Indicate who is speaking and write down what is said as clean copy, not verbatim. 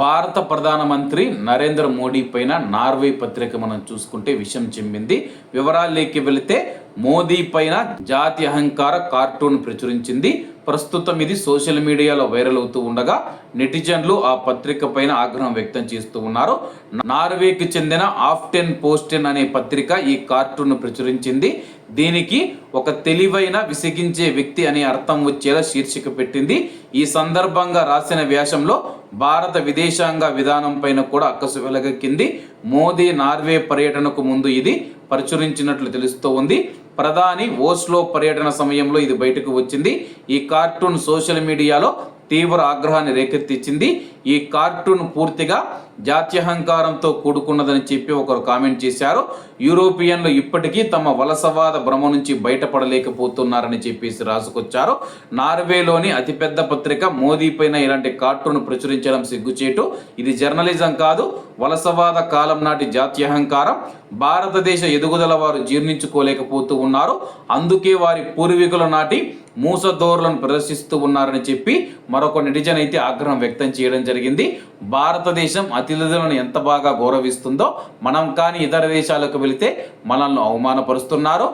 Speaker 1: భారత ప్రధానమంత్రి నరేంద్ర మోడీ పైన నార్వే పత్రిక మనం చూసుకుంటే విషయం చెప్పింది. వివరాల్లోకి వెళితే మోదీ పైన జాతి అహంకార కార్టూన్ ప్రచురించింది. ప్రస్తుతం ఇది సోషల్ మీడియాలో వైరల్ అవుతూ ఉండగా నెటిజన్లు ఆ పత్రిక పైన ఆగ్రహం వ్యక్తం చేస్తూ ఉన్నారు. నార్వేకి చెందిన ఆఫ్టెన్ పోస్టెన్ అనే పత్రిక ఈ కార్టూన్ ప్రచురించింది. దీనికి ఒక తెలివైన విసిగించే వ్యక్తి అనే అర్థం వచ్చేలా శీర్షిక పెట్టింది. ఈ సందర్భంగా రాసిన వ్యాసంలో భారత విదేశాంగ విధానం పైన కూడా అక్కసు వెలగెక్కింది. మోదీ నార్వే పర్యటనకు ముందు ఇది ప్రచురించినట్లు తెలుస్తూ ఉంది. ప్రధాని ఓస్లో పర్యటన సమయంలో ఇది బయటకు వచ్చింది. ఈ కార్టూన్ సోషల్ మీడియాలో తీవ్ర ఆగ్రహాన్ని రేకెత్తించింది. ఈ కార్టూన్ పూర్తిగా జాత్యహంకారంతో కూడుకున్నదని చెప్పి ఒకరు కామెంట్ చేశారు. యూరోపియన్లు ఇప్పటికీ తమ వలసవాద భ్రమ నుంచి బయటపడలేకపోతున్నారని చెప్పేసి రాసుకొచ్చారు. నార్వేలోని అతిపెద్ద పత్రిక మోదీ పైన ఇలాంటి కార్టూన్ ప్రచురించడం సిగ్గుచేటు. ఇది జర్నలిజం కాదు, వలసవాద కాలం నాటి జాత్యహంకారం. భారతదేశ ఎదుగుదల వారు జీర్ణించుకోలేకపోతూ ఉన్నారు. అందుకే వారి పూర్వీకుల నాటి మూసధోరణులను ప్రదర్శిస్తూ ఉన్నారని చెప్పి మరొక నెటిజన్ అయితే ఆగ్రహం వ్యక్తం చేయడం జరిగింది. భారతదేశం అతిథులను ఎంత బాగా గౌరవిస్తుందో మనం కానీ ఇతర దేశాలకు వెళితే మనల్ని అవమానపరుస్తున్నారు.